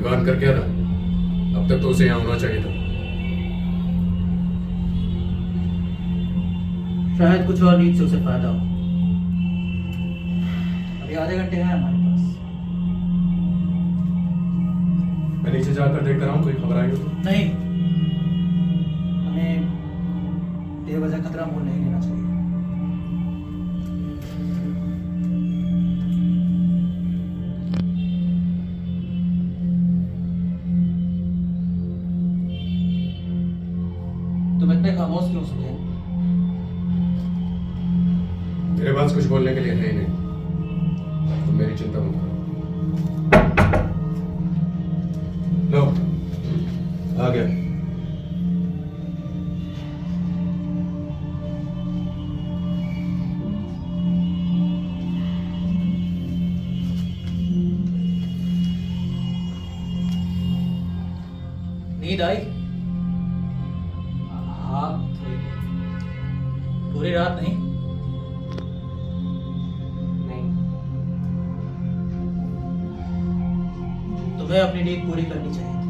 विवान कर क्या रहा है? अब तक तो उसे यहाँ होना चाहिए था। शायद कुछ और नीच से उसे फायदा हो। अभी आधे घंटे हैं हमारे पास। मैं नीचे जाकर देख कर आऊँ, कोई खबर आई हो तो? नहीं, हमें बेवजह खतरा मोल नहीं लेना चाहिए। तुम इतने खामोश क्यों सुने? मेरे पास कुछ बोलने के लिए है ही नहीं। तुम मेरी चिंता मत करो। लो, आ गया। नींद आई? हाँ, पूरी रात नहीं? नहीं। तुम्हें अपनी नींद पूरी करनी चाहिए थी।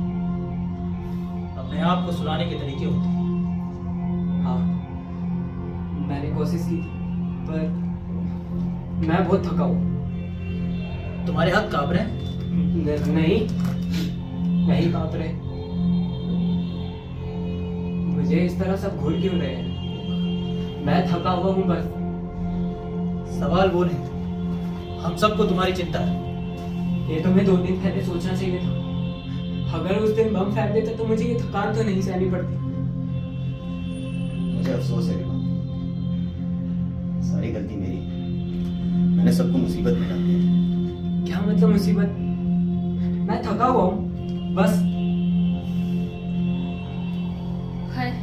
अपने आप को सुलाने के तरीके होते हैं। हाँ, मैंने कोशिश की थी, पर मैं बहुत थका हूँ। तुम्हारे हाथ कांप रहे हैं? नहीं कांप रहे। मुझे इस तरह सब घूर क्यों रहे हैं? मैं थका हुआ हूँ बस। सवाल वो नहीं, हम सबको तुम्हारी चिंता है। ये तो मैं 2 दिन पहले सोचना चाहिए था। अगर उस दिन बम फेंक देता तो मुझे ये थकान तो नहीं सहनी पड़ती। मुझे अफसोस है रिमा, सारी गलती मेरी। मैंने सबको मुसीबत में डाल दिया। क्या मतलब मुसीबत? मैं थका हुआ हूँ बस। खैर,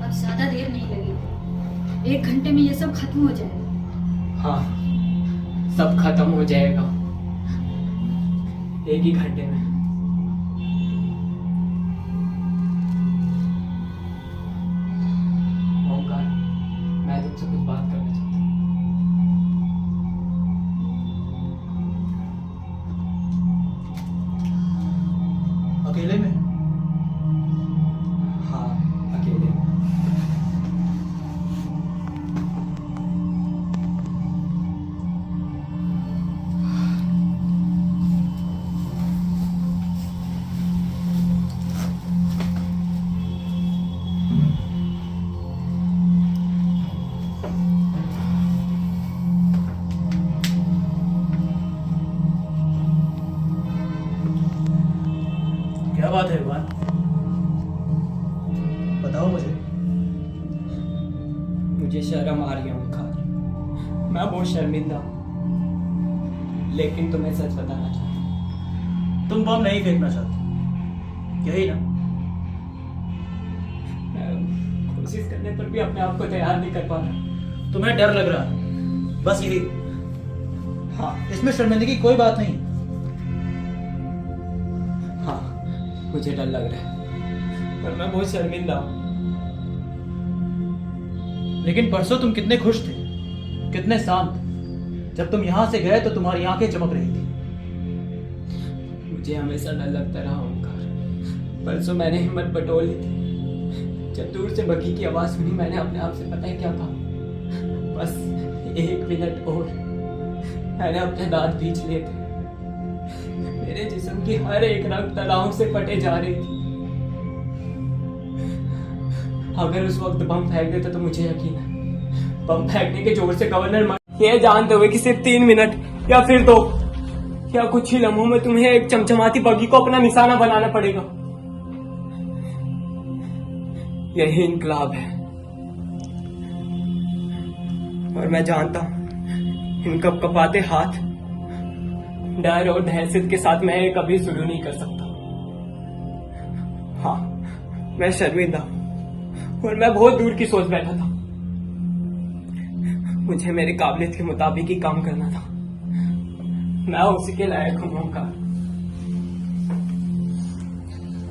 अब ज्यादा देर नहीं लगेगी। 1 घंटे में ये सब खत्म हो जाएगा। हाँ, सब खत्म हो जाएगा 1 ही घंटे में। ओंकार, मैं तुमसे कुछ बात करना चाहता हूँ। अकेले में? हाँ, अकेले। क्या बात है विवान? बताओ मुझे। मुझे शर्म आ रही है ओंकार। मैं बहुत शर्मिंदा हूँ। लेकिन तुम्हें सच बताना चाहता हूँ। तुम बम नहीं फेंकना चाहते, यही ना? मैं कोशिश करने पर भी अपने आप को तैयार नहीं कर पा रहा। तुम्हें डर लग रहा है, बस यही। हाँ, इसमें शर्मिंदगी की कोई बात नहीं। हाँ, मुझे डर लग रहा है, पर मैं बहुत शर्मिंदा हूँ। लेकिन परसों तुम कितने खुश थे, कितने शांत। जब तुम यहां से गए तो तुम्हारी आंखें चमक रही थी। मुझे हमेशा डर लगता रहा ओंकार। परसों मैंने हिम्मत बटोर ली थी। जब दूर से बग्घी की आवाज सुनी, मैंने अपने आप से पता है क्या कहा? बस 1 मिनट और। मैंने अपने दांत बीच लिए थे। मेरे जिस्म की हर एक रग तलाव से फटे जा रही थी। अगर उस वक्त बम फेंक देता तो मुझे यकीन है बम फेंकने के जोर से गवर्नर मर। ये जानते हुए कि सिर्फ 3 मिनट या फिर 2 या कुछ ही लम्हों में तुम्हें एक चमचमाती बग्घी को अपना निशाना बनाना पड़ेगा। यही इनकलाब है। और मैं जानता हूं इन कपकपाते हाथ, डर और दहशत के साथ मैं ये कभी शुरू नहीं कर सकता। हाँ, मैं शर्मिंदा हूं और मैं बहुत दूर की सोच बैठा था। मुझे मेरी काबिलियत के मुताबिक ही काम करना था। मैं उसी के लायक हूं का।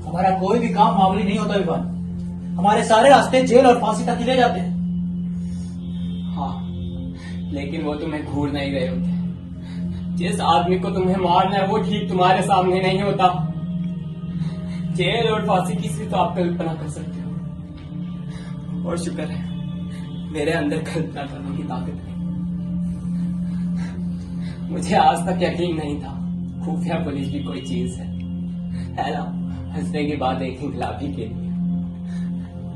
हमारा कोई भी काम मामूली नहीं होता विवान। हमारे सारे रास्ते जेल और फांसी तक ही ले जाते हैं। हाँ, लेकिन वो तुम्हें घूर नहीं रहे होते। जिस आदमी को तुम्हें मारना है वो ठीक तुम्हारे सामने नहीं होता। जेल और फांसी की सिर्फ आप कल्पना कर सकते हो, और शुक्र है मेरे अंदर कल्पना करने की ताकत है। मुझे आज तक यकीन नहीं था खुफिया पुलिस भी कोई चीज है ना, हंसने की बात एक इंकलाबी के लिए।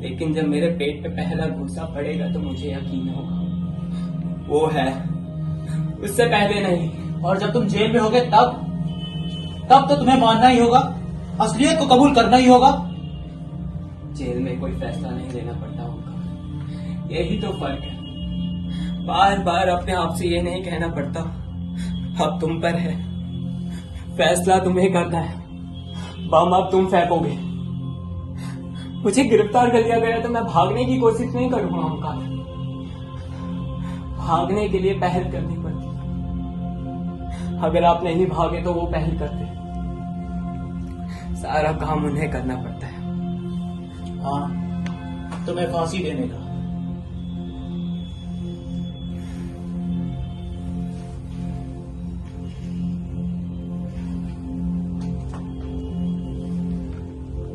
लेकिन जब मेरे पेट पे पहला घूसा पड़ेगा तो मुझे यकीन होगा वो है, उससे पहले नहीं। और जब तुम जेल में होगे तब तो तुम्हें मानना ही होगा, असलियत को कबूल करना ही होगा। जेल में कोई फैसला नहीं लेना पड़ता होगा, यही तो फर्क है। बार बार अपने आप से ये नहीं कहना पड़ता अब तुम पर है, फैसला तुम्हें करना है, बम अब तुम फेंकोगे। मुझे गिरफ्तार कर लिया गया तो मैं भागने की कोशिश नहीं करूंगा ओंकार, भागने के लिए पहल करनी पड़ती। अगर आप नहीं भागे तो वो पहल करते, सारा काम उन्हें करना पड़ता है। हाँ, तुम्हें फांसी देने का।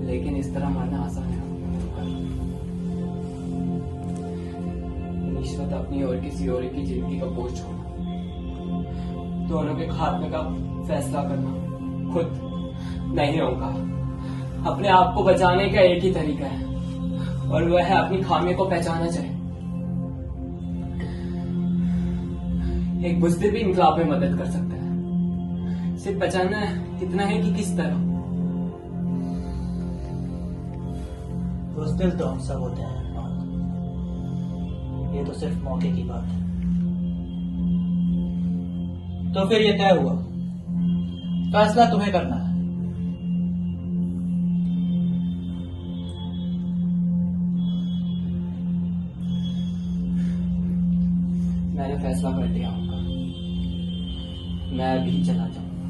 लेकिन इस तरह मरना आसान है। निश्चित अपनी और किसी और की जिंदगी का बोझ छोड़ना, दोनों के खात्मे का फैसला करना खुद नहीं होगा। अपने आप को बचाने का एक ही तरीका है, और वह है अपनी खामियों को पहचाना चाहिए। एक बुज़दिल भी इनकलाब में मदद कर सकता है, सिर्फ बचाना कितना है कि किस तरह। बुज़दिल तो हम सब होते हैं, ये तो सिर्फ मौके की बात है। तो फिर ये तय हुआ, फैसला तुम्हें करना है। मैंने फैसला कर लिया होगा, मैं अभी चला जाऊंगा।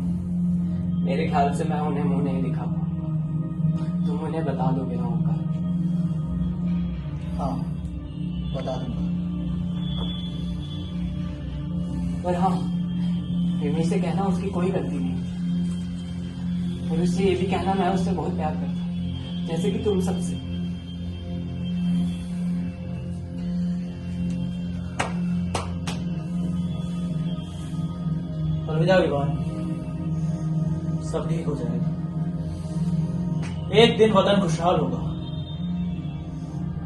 मेरे ख्याल से मैं उन्हें मुंह नहीं दिखा पाऊंगा, तुम उन्हें बता दोगे ना होगा? हाँ, बता दूंगा। पर हाँ, रिमी से कहना उसकी कोई गलती नहीं, और उससे ये भी कहना मैं उससे बहुत प्यार करता हूँ, जैसे कि तुम सबसे। अलविदा विवान, सब ठीक हो जाएगा। एक दिन वतन खुशहाल होगा।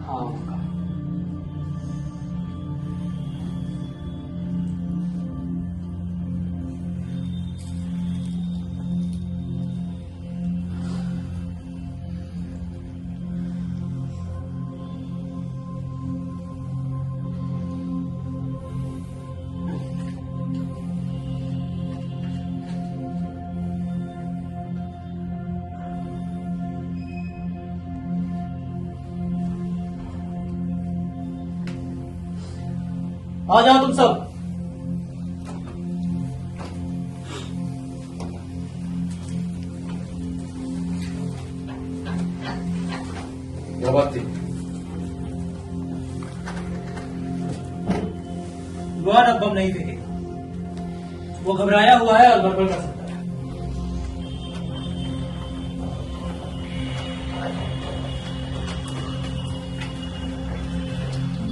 हाँ होगा। आ जाओ तुम सब। क्या बात थी? विवान अब बम नहीं फेंकेगा, वो घबराया हुआ है और गड़बड़ कर सकता है।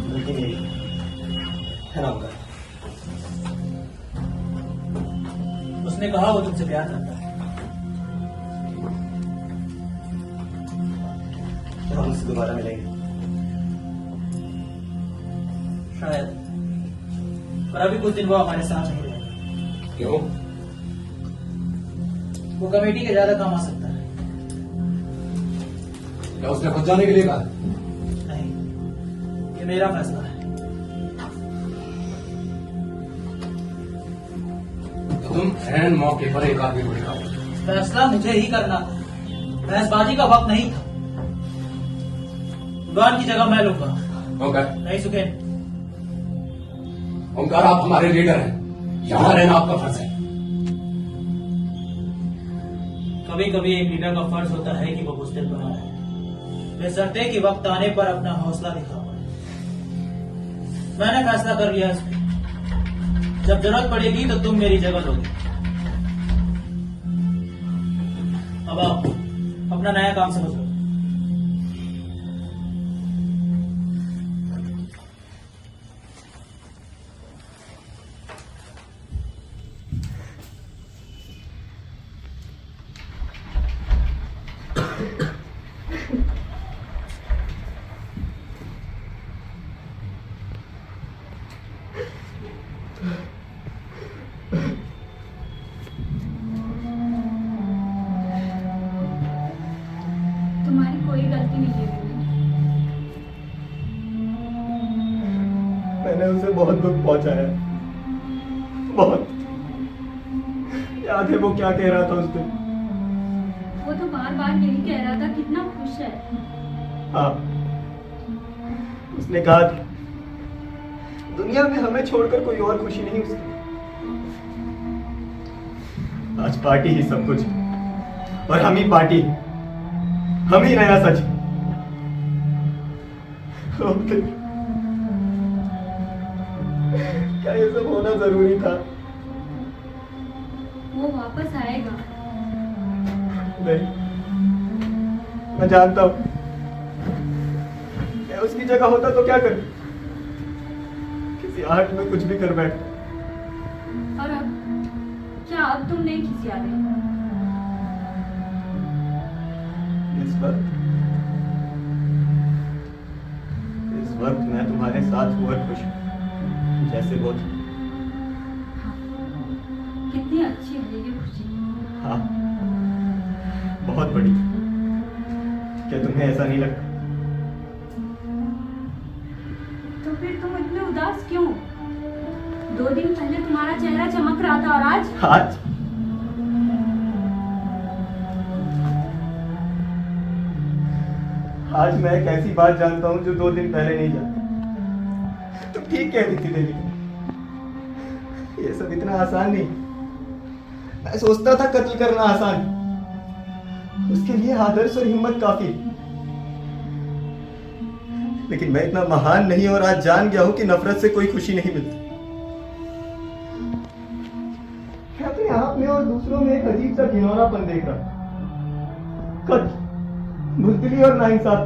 गलती मेरी है ना होगा। उसने कहा वो तुमसे प्यार करता है। तो हम उससे दोबारा मिलेंगे शायद, पर अभी कुछ दिन वो हमारे साथ नहीं रहेगा। क्यों? वो कमेटी के ज्यादा काम आ सकता है। क्या उसने खुद जाने के लिए कहा? नहीं, ये मेरा फैसला है। तो तुम ऐन मौके पर एक आदमी को दिखाओ। फैसला मुझे ही करना था, बहसबाजी का वक्त नहीं था। विवान की जगह मैं लूंगा। ओंकार, नहीं सुखेन, ओंकार आप हमारे लीडर हैं, यहाँ रहना आपका फर्ज है। कभी कभी एक लीडर का फर्ज होता है कि वो बुज़दिल बना रहे, बेशर्ते कि वक्त आने पर अपना हौसला दिखा पाए। मैंने फैसला कर लिया इसमें, जब जरूरत पड़ेगी तो तुम मेरी जगह लोगे। अब आओ, अपना नया काम समझ लो। तुम्हारी कोई गलती नहीं है बेबी। मैंने उसे बहुत दुख पहुंचाया, बहुत। याद है वो क्या कह रहा था उस दिन? वो तो बार बार यही कह रहा था कितना खुश है। हाँ, उसने कहा था, दुनिया में हमें छोड़कर कोई और खुशी नहीं उसकी। आज पार्टी ही सब कुछ, और हम ही पार्टी, हम ही नया सच। क्या ये सब होना जरूरी था? वो वापस आएगा। नहीं, मैं जानता हूं। मैं उसकी जगह होता तो क्या कर, किसी आर्ट में कुछ भी कर बैठता। और अब क्या अब तुम नहीं खिसिया रहे? इस वक्त मैं तुम्हारे साथ हुआ खुश हूं, जैसे वो थी। कितनी अच्छी है ये खुशी। हाँ, बहुत बड़ी। क्या तुम्हें ऐसा नहीं लगता? तो फिर तुम इतने उदास क्यों? 2 दिन पहले तुम्हारा चेहरा चमक रहा था और आज आज मैं एक ऐसी बात जानता हूं जो 2 दिन पहले नहीं जानता। तुम ठीक कह रही थी देवी, ये सब इतना आसान नहीं। मैं सोचता था कत्ल करना आसान, उसके लिए आदर्श और हिम्मत काफी। लेकिन मैं इतना महान नहीं, और आज जान गया हूं कि नफरत से कोई खुशी नहीं मिलती। मैं अपने आप में और दूसरों में एक अजीब सा घिनौनापन देख रहा हूं। कत्ल, बुजदिली और नाइंसाफ।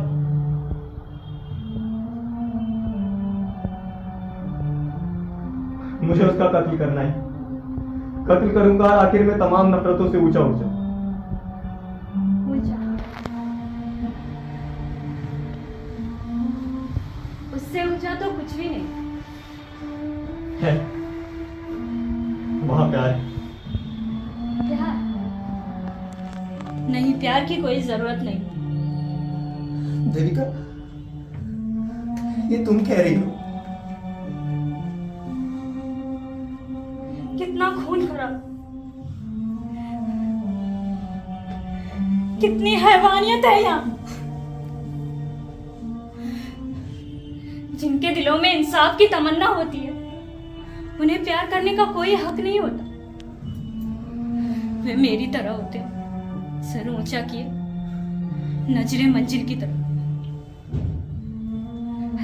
मुझे उसका कत्ल करना है। कत्ल करूंगा, आखिर में तमाम नफरतों से ऊंचा उठ जाऊं। उससे ऊंचा तो कुछ भी नहीं है। वहां प्यार है। प्यार नहीं, प्यार की कोई जरूरत नहीं। देविका, ये तुम कह रही हो? कितना खून खराब, कितनी हैवानियत है यहाँ। जिनके दिलों में इंसाफ की तमन्ना होती है, उन्हें प्यार करने का कोई हक नहीं होता। वे मेरी तरह होते हैं, सर ऊंचा किए, नजरे मंजिल की तरफ।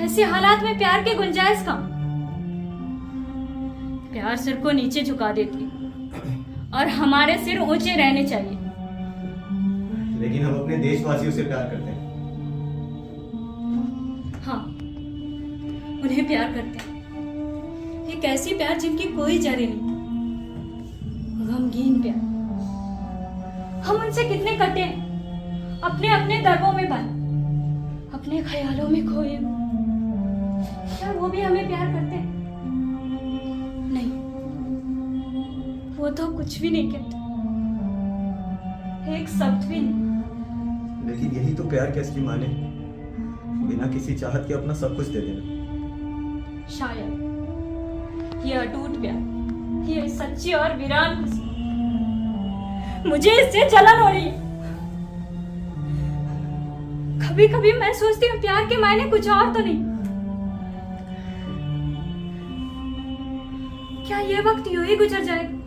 ऐसे हालात में प्यार की गुंजाइश कम। प्यार सिर को नीचे झुका देती है और हमारे सिर ऊंचे रहने चाहिए। लेकिन हम अपने देशवासियों से प्यार करते हैं। हाँ, उन्हें प्यार करते हैं। एक ऐसी प्यार जिनकी कोई जरे नहीं, गमगीन प्यार। हम उनसे कितने कटे हैं, अपने अपने दर्बों में बंद, अपने ख्यालों में खोए। क्या वो भी हमें प्यार करते हैं? नहीं, वो तो कुछ भी नहीं कहते, एक शब्द भी नहीं। लेकिन यही तो प्यार के असली माने, बिना किसी चाहत के अपना सब कुछ दे देना। शायद ये अटूट प्यार, ये सच्ची और वीरान खुशी, मुझे इससे जलन हो रही है। कभी कभी मैं सोचती हूँ प्यार के मायने कुछ और तो नहीं। क्या ये वक्त यूं ही गुजर जाएगा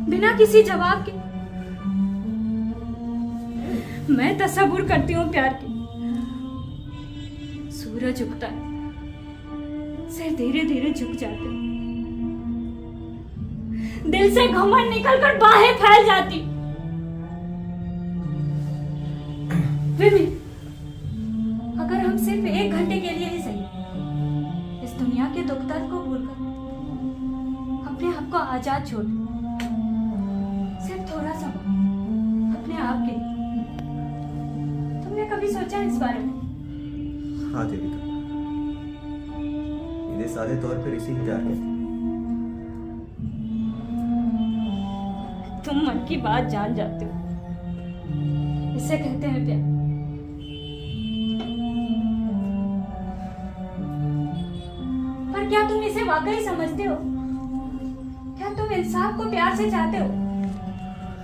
बिना किसी जवाब के? मैं तसव्वुर करती हूँ प्यार की। सूरज उगता है, सिर धीरे धीरे झुक जाते हैं, दिल से घमंड निकलकर बाहें फैल जाती। विपिन, अगर हम सिर्फ 1 घंटे के लिए ही सही इस दुनिया के दुख दर्द को भूलकर अपने आप को आजाद छोड़ दें, सिर्फ थोड़ा सा अपने आप के लिए, तुमने कभी सोचा इस बारे में? हाँ देविका, सीधे साधे तौर पर इसी को प्यार करती हूँ। तुम मन की बात जान जाते हो, इसे कहते हैं प्यार। पर क्या तुम इसे वाकई समझते हो? क्या तुम इंसाफ को प्यार से चाहते हो?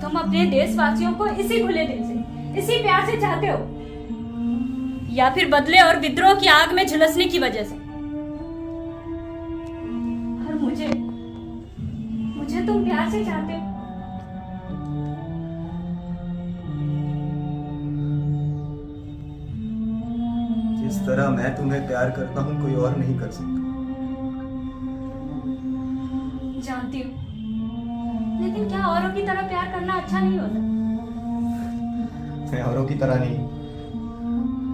तुम अपने देशवासियों को इसी खुले दिल से, इसी प्यार से चाहते हो, या फिर बदले और विद्रोह की आग में झुलसने की वजह से? और मुझे तुम प्यार से चाहते हो। जिस तरह मैं तुम्हें प्यार करता हूँ कोई और नहीं कर सकता। जानती हूँ, लेकिन क्या औरों की तरह प्यार करना अच्छा नहीं होता? मैं औरों की तरह नहीं,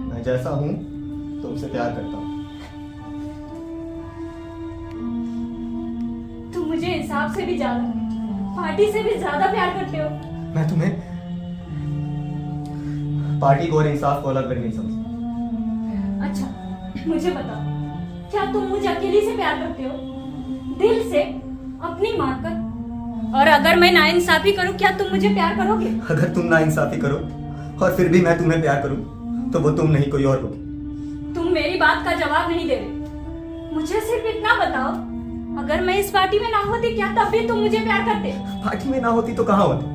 मैं जैसा हूँ तुमसे प्यार करता हूँ। तुम मुझे इंसाफ से भी ज्यादा, पार्टी से भी ज्यादा प्यार करते हो। मैं तुम्हें पार्टी को और इंसाफ को अलग नहीं समझता। अच्छा, मुझे बताओ, क्या तुम मुझे अकेली से प्यार करते हो, दिल से, अपनी मानकर? और अगर मैं नाइंसाफी करूं, क्या तुम मुझे प्यार करोगे? अगर तुम नाइंसाफी करो और फिर भी मैं तुम्हें प्यार करूं, तो वो तुम नहीं कोई और होगी। तुम मेरी बात का जवाब नहीं दे रहे। मुझे सिर्फ इतना बताओ, अगर मैं इस पार्टी में ना होती, क्या तब भी तुम मुझे प्यार करते? पार्टी में ना होती तो कहाँ होती?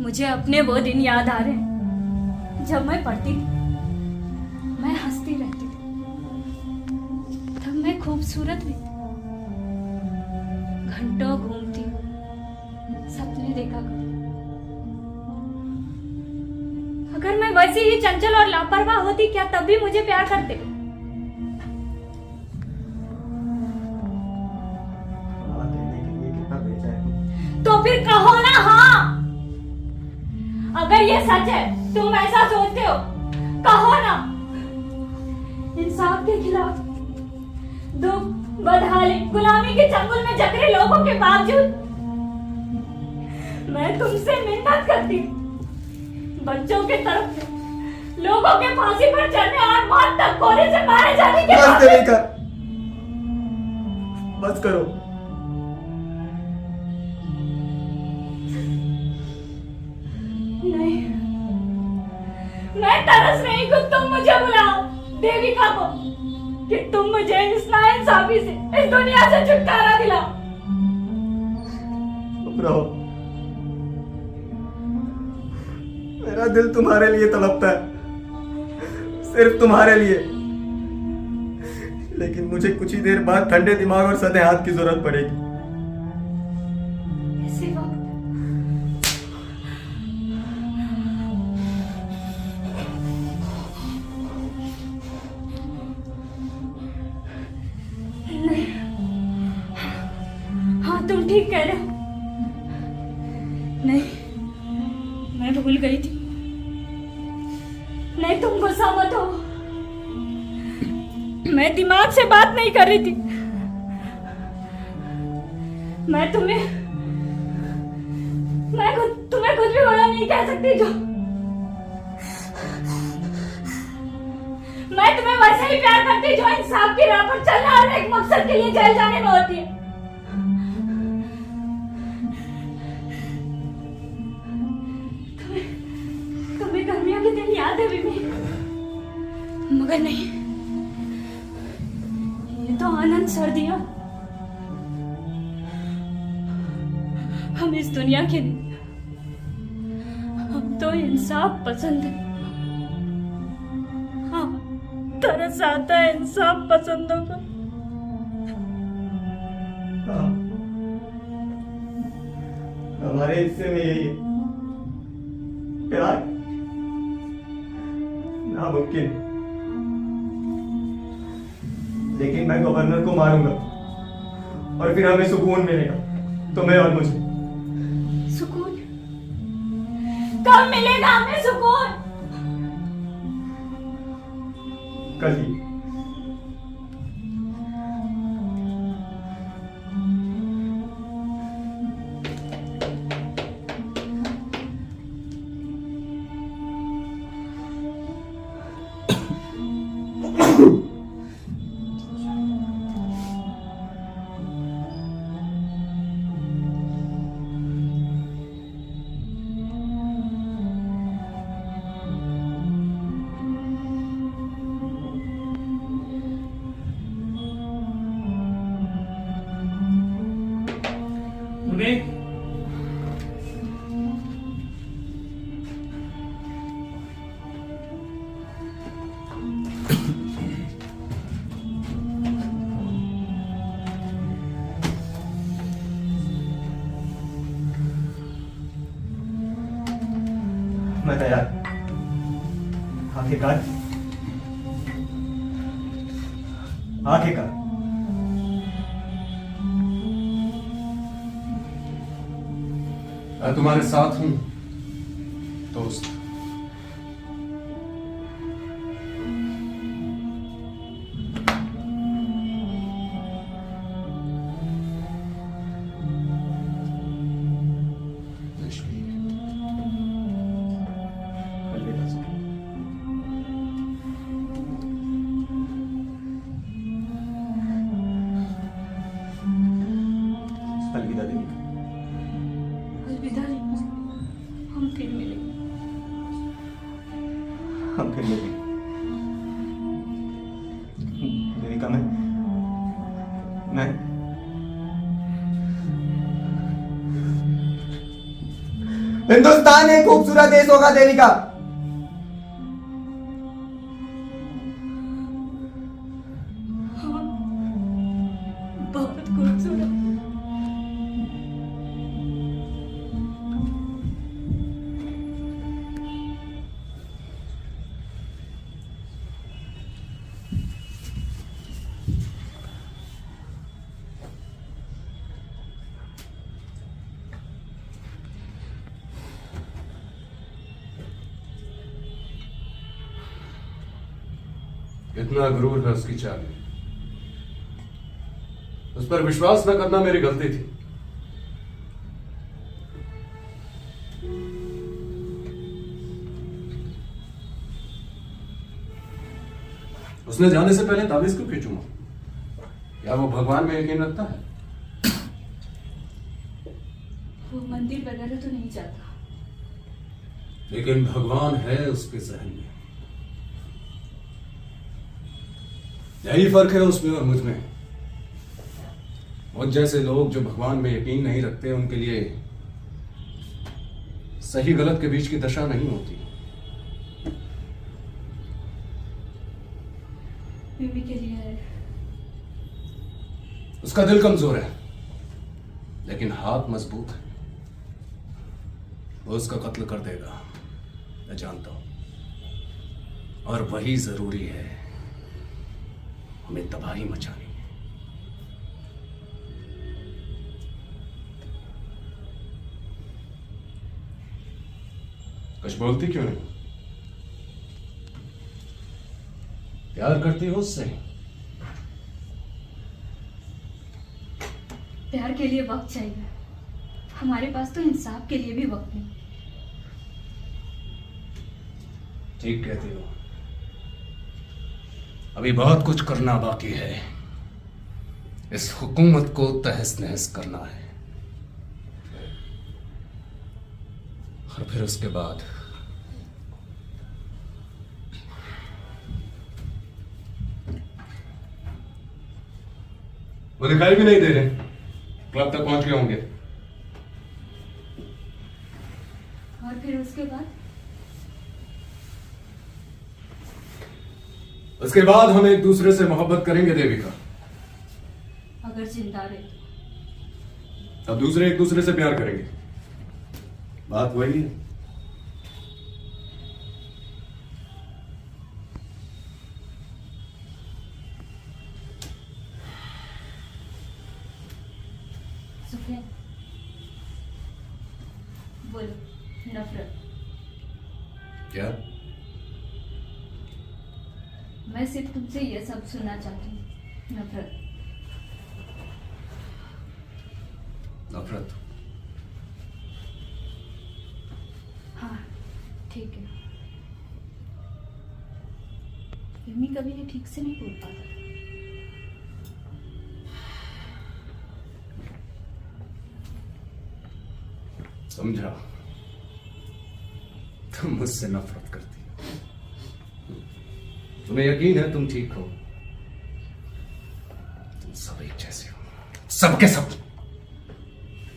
मुझे अपने वो दिन याद आ रहे हैं जब मैं पढ़ती थी, मैं हंसती रहती थी, तब मैं खूबसूरत भी थी, घंटों घूमती, सपने देखा करती। अगर मैं वैसी ही चंचल और लापरवाह होती, क्या तब भी मुझे प्यार करते? तो फिर कहो ना हाँ। अगर ये सच है, तुम ऐसा सोचते हो, कहो ना। इंसाफ के खिलाफ, दुख, बदहाली, गुलामी के चंगुल में जकड़े लोगों के बावजूद मैं तुमसे मिन्नत करती हूँ, बच्चों के तरफ से, लोगों के फांसी पर चढ़ने और मौत तक कोरे से मारे जाने के बस देविका, बस करो। नहीं, मैं तरस रही हूँ, तुम मुझे बुलाओ देविका को, कि तुम मुझे इस नाइंसाफी से, इस दुनिया से छुटकारा दिलाओ। चुप रहो, मेरा दिल तुम्हारे लिए तड़पता है, सिर्फ तुम्हारे लिए। लेकिन मुझे कुछ ही देर बाद ठंडे दिमाग और सधे हाथ की जरूरत पड़ेगी। इसी वक्त नहीं, हाँ तुम ठीक कह रहे हो। नहीं, मैं भूल गई थी। नहीं, तुम गुस्सा मत हो, मैं दिमाग से बात नहीं कर रही थी। मैं तुम्हें कुछ भी बड़ा नहीं कह सकती जो। मैं तुम्हें वैसे ही प्यार करती जो इंसाफ की राह पर चलना और एक मकसद के लिए जेल जाने में होती है। तुम्हें गर्मियों के दिन याद है बीबी? मगर नहीं, ये तो आनंद सर्दियां। हम इस दुनिया के नहीं, हम तो इंसाफ पसंद है। हाँ, तरस आता है इंसाफ पसंदों का। हाँ, हमारे हिस्से में यही है, प्यार नामुमकिन। लेकिन मैं गवर्नर को मारूंगा और फिर हमें सुकून मिलेगा, तुम्हें और मुझे। सुकून? कब मिलेगा हमें सुकून? कल ही। मम्मी, मैं तैयार। आखिरकार आखिरकार मैं तुम्हारे साथ हूं दोस्त। अलविदा सुखी। अलविदा देवी। अलविदा नहीं, हम फिर मिलेंगे। हम फिर मिलेंगे। देविका, मैं हिंदुस्तान एक खूबसूरत देश होगा देविका। हाँ, बहुत खूबसूरत। इतना गुरूर है उसकी चाल में। उस पर विश्वास न करना मेरी गलती थी। उसने जाने से पहले ताबीज क्यों खींचूंगा? क्या वो भगवान में यकीन रखता है? वो मंदिर वगैरह तो नहीं जाता। लेकिन भगवान है उसके जहन में। यही फर्क है उसमें और मुझ में। मुझ जैसे लोग जो भगवान में यकीन नहीं रखते, उनके लिए सही गलत के बीच की दशा नहीं होती। बीबी के लिए उसका दिल कमजोर है, लेकिन हाथ मजबूत है। वो उसका कत्ल कर देगा, मैं जानता हूं। और वही जरूरी है, हमें तबाही मचानी है। कुछ बोलती क्यों नहीं? प्यार करती हो उससे? प्यार के लिए वक्त चाहिए। हमारे पास तो इंसाफ के लिए भी वक्त नहीं। ठीक कहती हो। अभी बहुत कुछ करना बाकी है। इस हुकूमत को तहस नहस करना है, और फिर उसके बाद वो दिखाई भी नहीं दे रहे। क्लब तक पहुंच गए होंगे। और फिर उसके बाद उसके बाद हम एक दूसरे से मोहब्बत करेंगे देविका। अगर जिंदा रहे तो। तब दूसरे एक दूसरे से प्यार करेंगे। बात वही है। सुफियान, बोलो। नफरत क्या? मैं सिर्फ तुमसे ये सब सुनना चाहती हूँ। नफरत। नफरत? हाँ ठीक है। यमी कभी ये ठीक से नहीं बोल पाता। समझा, तुम मुझसे नफरत करती हो। तुम्हें यकीन है तुम ठीक हो। तुम सब एक जैसे हो, सबके सब।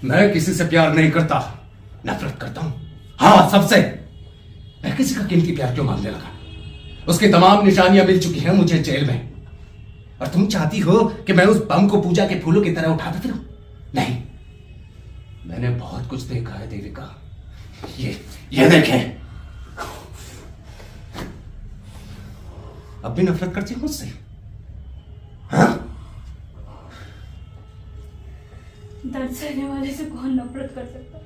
मैं किसी से प्यार नहीं करता, नफरत करता हूं। हाँ, सबसे। मैं किसी का कीमती प्यार क्यों मांगने लगा? उसकी तमाम निशानियां मिल चुकी हैं मुझे जेल में। और तुम चाहती हो कि मैं उस बम को पूजा के फूलों की तरह उठाता फिरूं? नहीं, मैंने बहुत कुछ देखा है देविका। ये देखें। अब भी नफरत करती हो मुझसे? हाँ? दर्द सहने वाले से कौन नफरत कर सकता?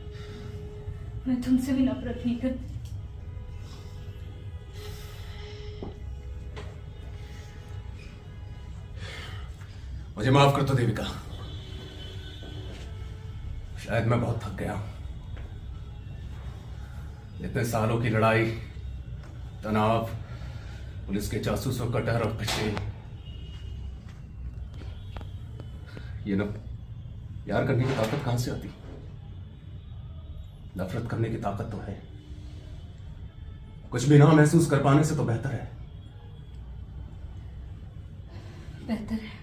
मैं तुमसे भी नफरत नहीं करती। मुझे माफ कर दो देविका। शायद मैं बहुत थक गया हूं। इतने सालों की लड़ाई, तनाव, पुलिस के जासूसों का डर और पिछले ये न प्यार करने की ताकत कहां से आती? नफरत करने की ताकत तो है। कुछ भी ना महसूस कर पाने से तो बेहतर है। बेहतर है।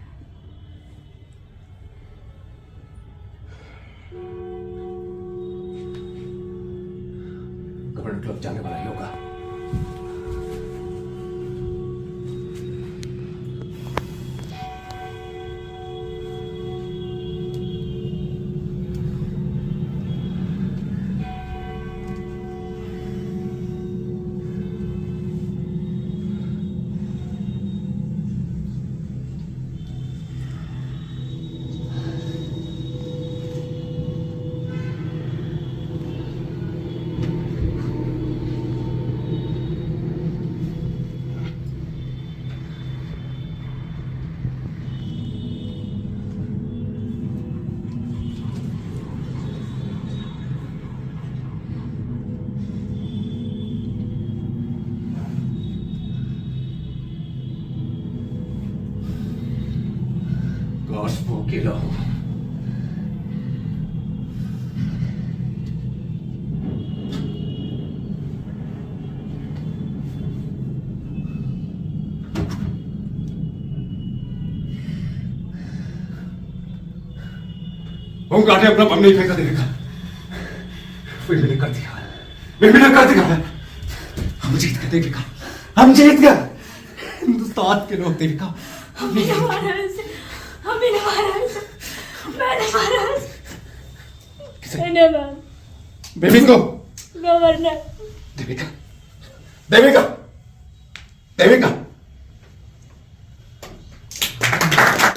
गवर्नर क्लब जाने वाला ही होगा। काश वो अकेला हो। होमगार्ड ने अपना बम नहीं फेंका देगा। फिर मैंने कर दिया। मैंने कर दिया। हम जीत गए देविका। हम जीत गए। हिंदुस्तान के लोग देविका। हमें नहीं मारा इसे। हमें नहीं मारा इसे। मैंने मारा इसे। मैंने मारा। बेबी को। गवर्नर। देविका। देविका। देविका।